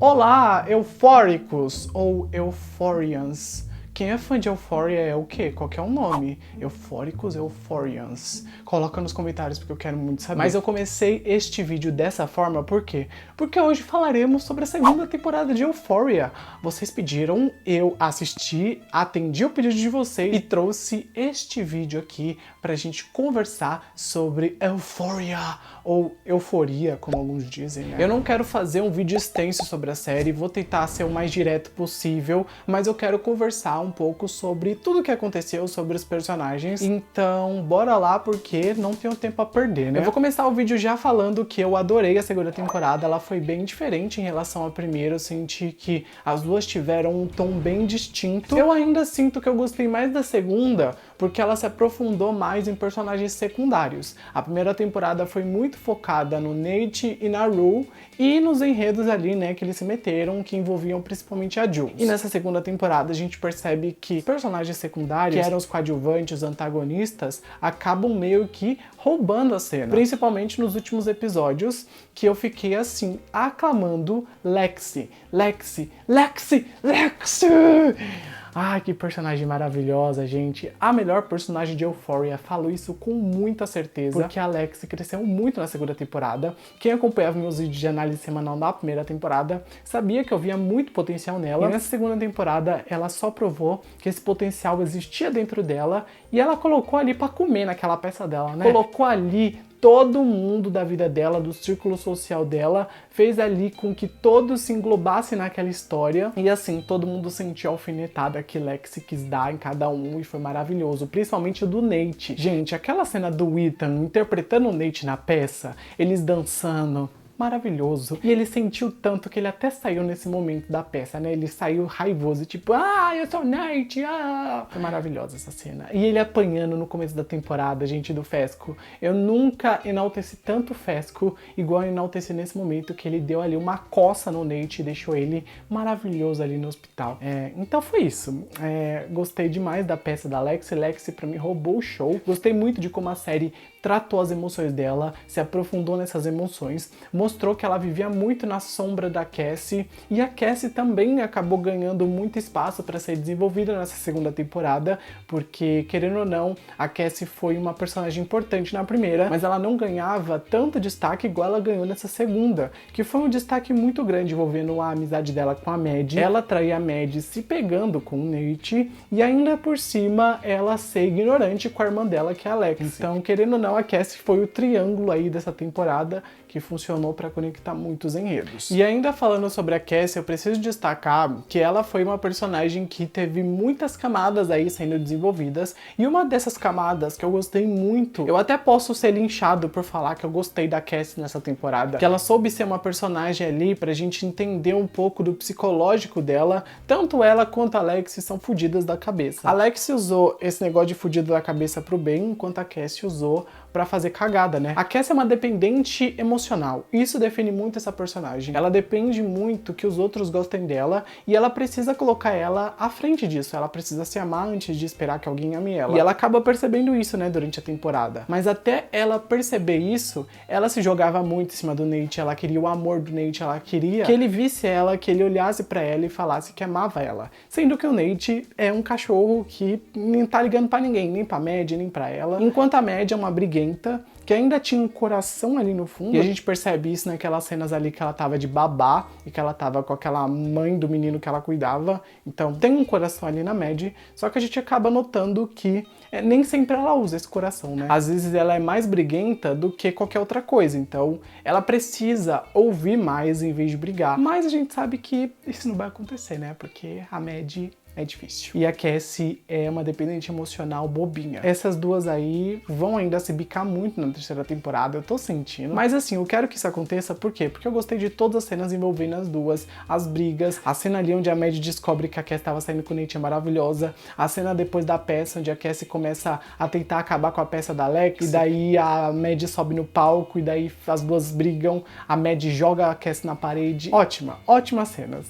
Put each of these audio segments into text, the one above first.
Olá, eufóricos ou euphorians. Quem é fã de Euphoria é o quê? Qual que é o nome? Eufóricos, Euphorians. Coloca nos comentários porque eu quero muito saber. Mas eu comecei este vídeo dessa forma, por quê? Porque hoje falaremos sobre a segunda temporada de Euphoria. Vocês pediram, eu assisti, atendi o pedido de vocês e trouxe este vídeo aqui pra gente conversar sobre Euphoria, ou euforia, como alguns dizem, né? Eu não quero fazer um vídeo extenso sobre a série, vou tentar ser o mais direto possível, mas eu quero conversar um pouco sobre tudo o que aconteceu, sobre os personagens. Então, bora lá, porque não tenho tempo a perder, né? Eu vou começar o vídeo já falando que eu adorei a segunda temporada, ela foi bem diferente em relação à primeira, eu senti que as duas tiveram um tom bem distinto. Eu ainda sinto que eu gostei mais da segunda, porque ela se aprofundou mais em personagens secundários. A primeira temporada foi muito focada no Nate e na Rue, e nos enredos ali, né, que eles se meteram, que envolviam principalmente a Jules. E nessa segunda temporada a gente percebe que personagens secundários, que eram os coadjuvantes, os antagonistas, acabam meio que roubando a cena. Principalmente nos últimos episódios, que eu fiquei assim, aclamando Lexi. Lexi, Lexi, Lexi! Ai, que personagem maravilhosa, gente. A melhor personagem de Euphoria, falo isso com muita certeza, porque a Lexi cresceu muito na segunda temporada. Quem acompanhava meus vídeos de análise semanal na primeira temporada sabia que eu via muito potencial nela. E nessa segunda temporada, ela só provou que esse potencial existia dentro dela e ela colocou ali pra comer naquela peça dela, né? Colocou ali todo mundo da vida dela, do círculo social dela, fez ali com que todos se englobassem naquela história. E assim, todo mundo sentiu a alfinetada que Lexi quis dar em cada um e foi maravilhoso. Principalmente o do Nate. Gente, aquela cena do Ethan interpretando o Nate na peça, eles dançando, maravilhoso. E ele sentiu tanto que ele até saiu nesse momento da peça, né? Ele saiu raivoso, tipo, eu sou Nate, Foi maravilhosa essa cena. E ele apanhando no começo da temporada, gente, do Fesco. Eu nunca enalteci tanto o Fesco igual eu enalteci nesse momento, que ele deu ali uma coça no Nate e deixou ele maravilhoso ali no hospital. Então foi isso. Gostei demais da peça da Lexi. Lexi pra mim roubou o show. Gostei muito de como a série tratou as emoções dela, se aprofundou nessas emoções, mostrou que ela vivia muito na sombra da Cassie, e a Cassie também acabou ganhando muito espaço para ser desenvolvida nessa segunda temporada, porque, querendo ou não, a Cassie foi uma personagem importante na primeira, mas ela não ganhava tanto destaque igual ela ganhou nessa segunda, que foi um destaque muito grande envolvendo a amizade dela com a Maddie, ela trair a Maddie se pegando com o Nate, e ainda por cima ela ser ignorante com a irmã dela, que é a Alex. Então, querendo ou não, a Cassie foi o triângulo aí dessa temporada que funcionou para conectar muitos enredos. E ainda falando sobre a Cassie, eu preciso destacar que ela foi uma personagem que teve muitas camadas aí sendo desenvolvidas, e uma dessas camadas que eu gostei muito, eu até posso ser linchado por falar que eu gostei da Cassie nessa temporada, que ela soube ser uma personagem ali pra gente entender um pouco do psicológico dela. Tanto ela quanto a Alex são fodidas da cabeça. A Alex usou esse negócio de fudido da cabeça pro bem, enquanto a Cassie usou pra fazer cagada, né? A Cassie é uma dependente emocional. Isso define muito essa personagem. Ela depende muito que os outros gostem dela, e ela precisa colocar ela à frente disso. Ela precisa se amar antes de esperar que alguém ame ela. E ela acaba percebendo isso, né, durante a temporada. Mas até ela perceber isso, ela se jogava muito em cima do Nate, ela queria o amor do Nate, ela queria que ele visse ela, que ele olhasse pra ela e falasse que amava ela. Sendo que o Nate é um cachorro que não tá ligando pra ninguém, nem pra Maddie, nem pra ela. Enquanto a Maddie é uma briguenta, que ainda tinha um coração ali no fundo. E a gente percebe isso naquelas cenas ali que ela tava de babá e que ela tava com aquela mãe do menino que ela cuidava. Então tem um coração ali na Maddie, só que a gente acaba notando que nem sempre ela usa esse coração, né? Às vezes ela é mais briguenta do que qualquer outra coisa, então ela precisa ouvir mais em vez de brigar. Mas a gente sabe que isso não vai acontecer, né? Porque a Maddie é difícil. E a Cassie é uma dependente emocional bobinha. Essas duas aí vão ainda se bicar muito na terceira temporada, eu tô sentindo. Mas assim, eu quero que isso aconteça, por quê? Porque eu gostei de todas as cenas envolvendo as duas, as brigas, a cena ali onde a Maddie descobre que a Cassie tava saindo com o Nate é maravilhosa, a cena depois da peça, onde a Cassie começa a tentar acabar com a peça da Alex, e daí a Maddie sobe no palco, e daí as duas brigam, a Maddie joga a Cassie na parede. Ótimas cenas.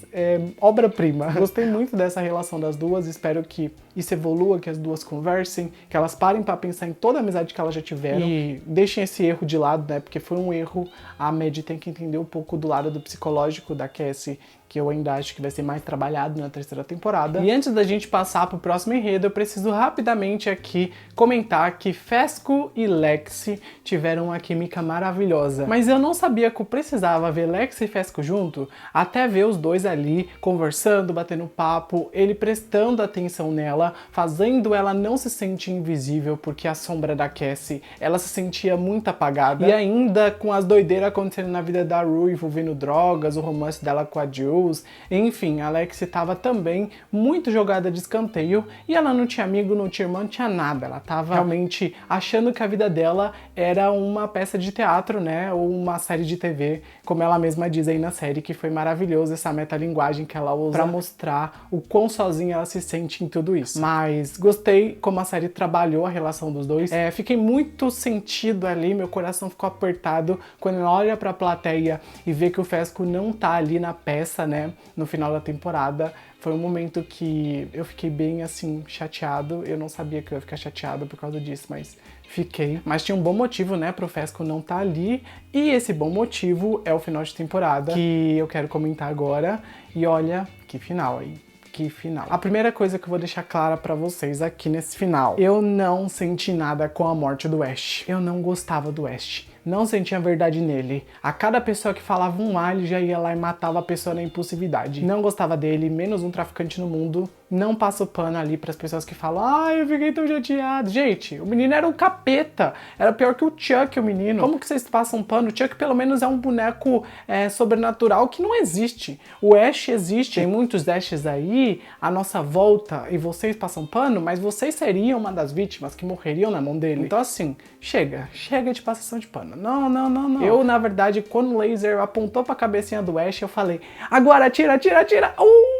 Obra-prima. Gostei muito dessa relação das duas, espero que isso evolua, que as duas conversem, que elas parem pra pensar em toda a amizade que elas já tiveram e deixem esse erro de lado, né, porque foi um erro. A Maddie tem que entender um pouco do lado do psicológico da Cassie, que eu ainda acho que vai ser mais trabalhado na terceira temporada. E antes da gente passar pro próximo enredo, eu preciso rapidamente aqui comentar que Fesco e Lexi tiveram uma química maravilhosa. Mas eu não sabia que eu precisava ver Lexi e Fesco junto, até ver os dois ali conversando, batendo papo, ele prestando atenção nela, fazendo ela não se sentir invisível, porque a sombra da Cassie, ela se sentia muito apagada. E ainda com as doideiras acontecendo na vida da Rue, envolvendo drogas, o romance dela com a Jules, enfim, a Lexi tava também muito jogada de escanteio e ela não tinha amigo, não tinha irmã, não tinha nada. Ela tava realmente achando que a vida dela era uma peça de teatro, né, ou uma série de TV, como ela mesma diz aí na série, que foi maravilhoso essa metalinguagem que ela usa pra mostrar o quão sozinha ela se sente em tudo isso. Mas gostei como a série trabalhou a relação dos dois. Fiquei muito sentido ali, meu coração ficou apertado quando ela olha pra plateia e vê que o Fesco não tá ali na peça, né, no final da temporada. Foi um momento que eu fiquei bem, assim, chateado. Eu não sabia que eu ia ficar chateado por causa disso, mas fiquei. Mas tinha um bom motivo, né, pro Fesco não tá ali. E esse bom motivo é o final de temporada, que eu quero comentar agora. E olha, que final aí. Que final. A primeira coisa que eu vou deixar clara pra vocês aqui nesse final. Eu não senti nada com a morte do Ash. Eu não gostava do Ash. Não sentia verdade nele. A cada pessoa que falava um A, ele já ia lá e matava a pessoa na impulsividade. Não gostava dele, menos um traficante no mundo. Não passo pano ali pras pessoas que falam: ai, eu fiquei tão chateado. Gente, o menino era um capeta. Era pior que o Chuck, o menino. Como que vocês passam pano? O Chuck pelo menos é um boneco sobrenatural que não existe. O Ash existe. Tem muitos Ashes aí, à nossa volta, e vocês passam pano, mas vocês seriam uma das vítimas que morreriam na mão dele. Então assim, chega de passação de pano. Não. Eu, na verdade, quando o laser apontou pra cabecinha do Ash, eu falei: agora atira!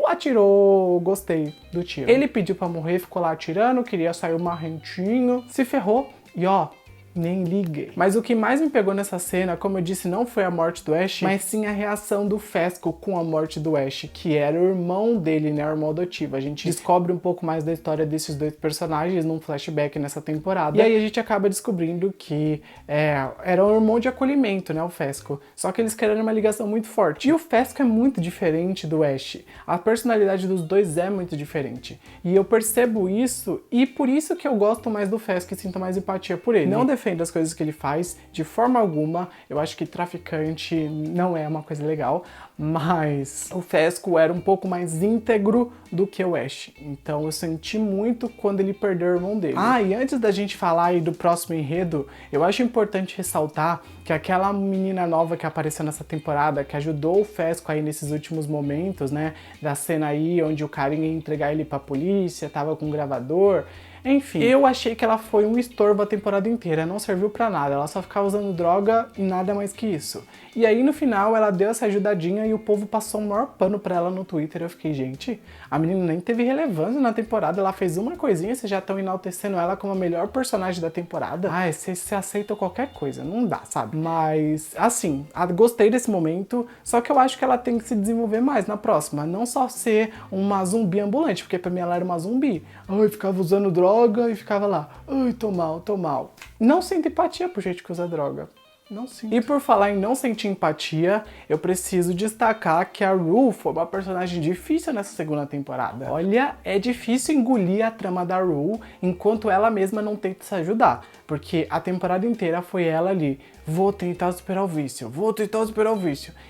Atirou! Gostei do tiro. Ele pediu pra morrer, ficou lá atirando, queria sair marrentinho, se ferrou e ó, nem liguei. Mas o que mais me pegou nessa cena, como eu disse, não foi a morte do Ash, mas sim a reação do Fesco com a morte do Ash, que era o irmão dele, né, o irmão adotivo. A gente descobre um pouco mais da história desses dois personagens num flashback nessa temporada. E aí a gente acaba descobrindo que era um irmão de acolhimento, né, o Fesco. Só que eles querem uma ligação muito forte. E o Fesco é muito diferente do Ash. A personalidade dos dois é muito diferente. E eu percebo isso, e por isso que eu gosto mais do Fesco e sinto mais empatia por ele. Não defendo as coisas que ele faz de forma alguma. Eu acho que traficante não é uma coisa legal, mas o Fesco era um pouco mais íntegro do que o Ash. Então eu senti muito quando ele perdeu o irmão dele. E antes da gente falar aí do próximo enredo, eu acho importante ressaltar que aquela menina nova que apareceu nessa temporada, que ajudou o Fesco aí nesses últimos momentos, né, da cena aí onde o cara ia entregar ele pra polícia, tava com um gravador. Enfim, eu achei que ela foi um estorvo a temporada inteira, não serviu pra nada, ela só ficava usando droga e nada mais que isso. E aí no final ela deu essa ajudadinha e o povo passou o maior pano pra ela no Twitter. Eu fiquei, gente, a menina nem teve relevância na temporada, ela fez uma coisinha, vocês já estão enaltecendo ela como a melhor personagem da temporada. Vocês aceitam qualquer coisa, não dá, sabe? Mas, assim, gostei desse momento, só que eu acho que ela tem que se desenvolver mais na próxima, não só ser uma zumbi ambulante, porque pra mim ela era uma zumbi. Ficava usando droga e ficava lá, tô mal. Não sinto empatia por gente que usa droga. Não sinto. E por falar em não sentir empatia, eu preciso destacar que a Rue foi uma personagem difícil nessa segunda temporada. Olha, é difícil engolir a trama da Rue enquanto ela mesma não tenta se ajudar. Porque a temporada inteira foi ela ali, vou tentar superar o vício.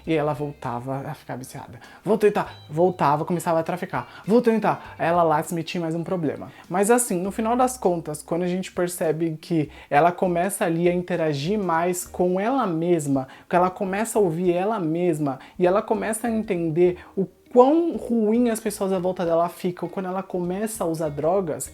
E ela voltava a ficar viciada. Voltava, começava a traficar. Vou tentar. Ela lá se metia em mais um problema. Mas assim, no final das contas, quando a gente percebe que ela começa ali a interagir mais com ela mesma, que ela começa a ouvir ela mesma, e ela começa a entender o quão ruim as pessoas à volta dela ficam quando ela começa a usar drogas,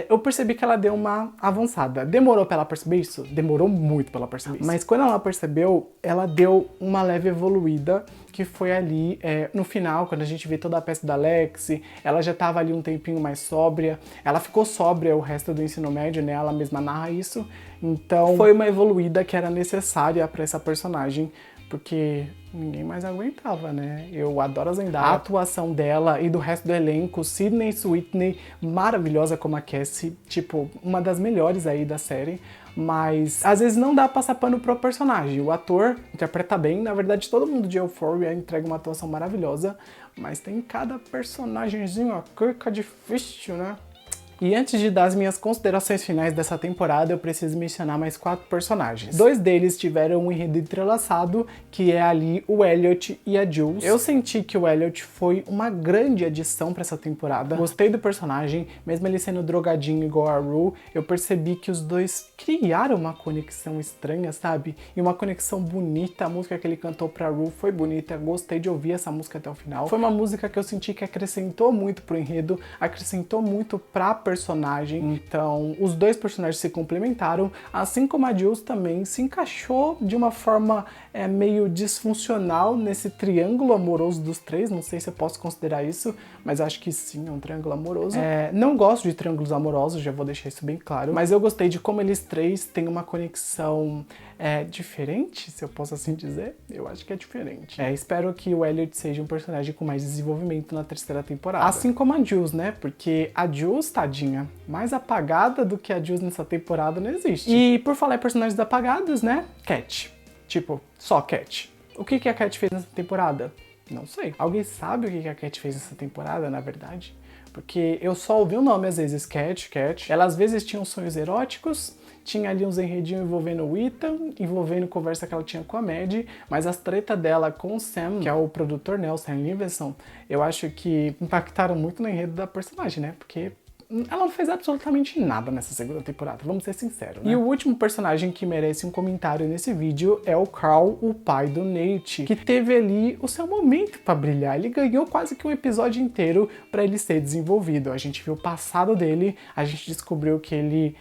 eu percebi que ela deu uma avançada. Demorou pra ela perceber isso? Demorou muito pra ela perceber isso. Mas quando ela percebeu, ela deu uma leve evoluída, que foi ali no final, quando a gente vê toda a peça da Lexi, ela já tava ali um tempinho mais sóbria. Ela ficou sóbria o resto do ensino médio, né? Ela mesma narra isso. Então foi uma evoluída que era necessária pra essa personagem, porque ninguém mais aguentava, né? Eu adoro a Zendaya. A atuação dela e do resto do elenco, Sydney Sweeney, maravilhosa como a Cassie, tipo, uma das melhores aí da série. Mas às vezes não dá pra passar pano pro personagem. O ator interpreta bem, na verdade todo mundo de Euphoria entrega uma atuação maravilhosa, mas tem cada personagemzinho aqui que é difícil, né? E antes de dar as minhas considerações finais dessa temporada, eu preciso mencionar mais 4 personagens. 2 deles tiveram um enredo entrelaçado, que é ali o Elliot e a Jules. Eu senti que o Elliot foi uma grande adição pra essa temporada. Gostei do personagem, mesmo ele sendo drogadinho igual a Rue, eu percebi que os dois criaram uma conexão estranha, sabe? E uma conexão bonita. A música que ele cantou pra Rue foi bonita, gostei de ouvir essa música até o final. Foi uma música que eu senti que acrescentou muito pro enredo, acrescentou muito pra personagem, então os dois personagens se complementaram, assim como a Jules também se encaixou de uma forma meio disfuncional nesse triângulo amoroso dos três, não sei se eu posso considerar isso, mas acho que sim, é um triângulo amoroso. Não gosto de triângulos amorosos, já vou deixar isso bem claro, mas eu gostei de como eles três têm uma conexão diferente, se eu posso assim dizer. Eu acho que é diferente. Espero que o Elliot seja um personagem com mais desenvolvimento na terceira temporada. Assim como a Jules, né? Porque a Jules, tadinha, mais apagada do que a Jules nessa temporada não existe. E por falar em personagens apagados, né? Cat. Tipo, só Cat. O que a Cat fez nessa temporada? Não sei. Alguém sabe o que a Cat fez nessa temporada, na verdade? Porque eu só ouvi o nome às vezes, Cat. Ela às vezes tinha uns sonhos eróticos, tinha ali uns enredinhos envolvendo o Ethan, envolvendo conversa que ela tinha com a Maddie, mas as tretas dela com o Sam, que é o produtor, né, o Sam Levinson, eu acho que impactaram muito no enredo da personagem, né, porque ela não fez absolutamente nada nessa segunda temporada, vamos ser sinceros, né? E o último personagem que merece um comentário nesse vídeo é o Carl, o pai do Nate, que teve ali o seu momento pra brilhar. Ele ganhou quase que um episódio inteiro pra ele ser desenvolvido. A gente viu o passado dele, a gente descobriu que ele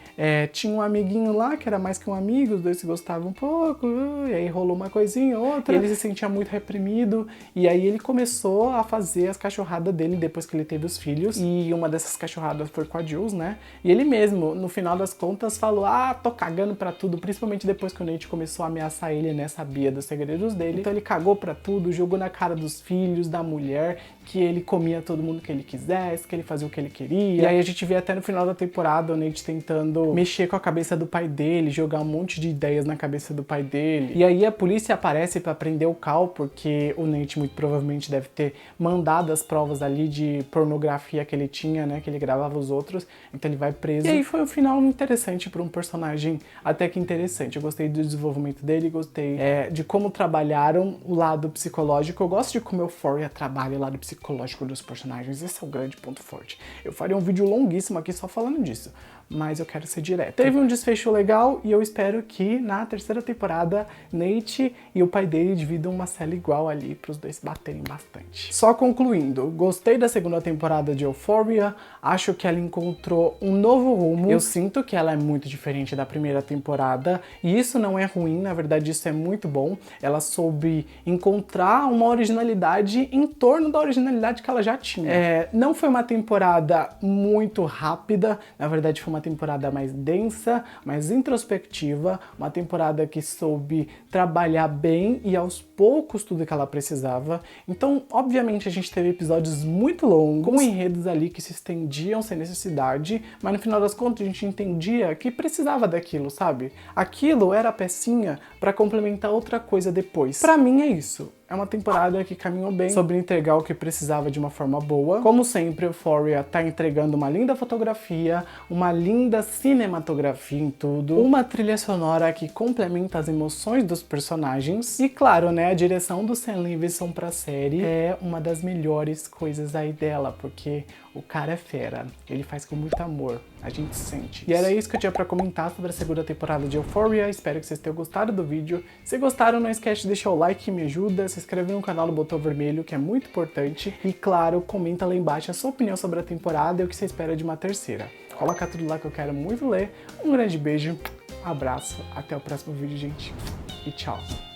tinha um amiguinho lá, que era mais que um amigo, os dois se gostavam um pouco, e aí rolou uma coisinha, outra, e ele se sentia muito reprimido, e aí ele começou a fazer as cachorradas dele depois que ele teve os filhos, e uma dessas cachorradas foi com a Jules, né? E ele mesmo, no final das contas, falou: tô cagando pra tudo, principalmente depois que o Nate começou a ameaçar ele, né? Sabia dos segredos dele. Então ele cagou pra tudo, jogou na cara dos filhos, da mulher, que ele comia todo mundo que ele quisesse, que ele fazia o que ele queria. E aí a gente vê até no final da temporada o Nate tentando mexer com a cabeça do pai dele, jogar um monte de ideias na cabeça do pai dele. E aí a polícia aparece pra prender o Cal, porque o Nate muito provavelmente deve ter mandado as provas ali de pornografia que ele tinha, né? Que ele gravava os outros, então ele vai preso. E aí foi um final interessante para um personagem até que interessante. Eu gostei do desenvolvimento dele, gostei de como trabalharam o lado psicológico. Eu gosto de como Euphoria trabalha o lado psicológico dos personagens, esse é o grande ponto forte. Eu faria um vídeo longuíssimo aqui só falando disso, mas eu quero ser direto. Teve um desfecho legal e eu espero que na terceira temporada Nate e o pai dele dividam uma cela igual ali para os dois baterem bastante. Só concluindo, gostei da segunda temporada de Euphoria, acho que ela encontrou um novo rumo. Eu sinto que ela é muito diferente da primeira temporada e isso não é ruim, na verdade isso é muito bom. Ela soube encontrar uma originalidade em torno da originalidade que ela já tinha. Não foi uma temporada muito rápida, na verdade foi uma temporada mais densa, mais introspectiva, uma temporada que soube trabalhar bem e aos poucos tudo que ela precisava. Então, obviamente, a gente teve episódios muito longos, com enredos ali que se estendiam sem necessidade, mas no final das contas a gente entendia que precisava daquilo, sabe? Aquilo era a pecinha para complementar outra coisa depois. Pra mim é isso. É uma temporada que caminhou bem sobre entregar o que precisava de uma forma boa. Como sempre, Euphoria tá entregando uma linda fotografia, uma linda cinematografia em tudo, uma trilha sonora que complementa as emoções dos personagens. E claro, né, a direção do Sam Levinson pra série é uma das melhores coisas aí dela, porque o cara é fera, ele faz com muito amor, a gente sente. E era isso que eu tinha pra comentar sobre a segunda temporada de Euphoria, espero que vocês tenham gostado do vídeo. Se gostaram, não esquece de deixar o like que me ajuda, se inscrever no canal no botão vermelho, que é muito importante. E claro, comenta lá embaixo a sua opinião sobre a temporada e o que você espera de uma terceira. Coloca tudo lá que eu quero muito ler. Um grande beijo, abraço, até o próximo vídeo, gente. E tchau.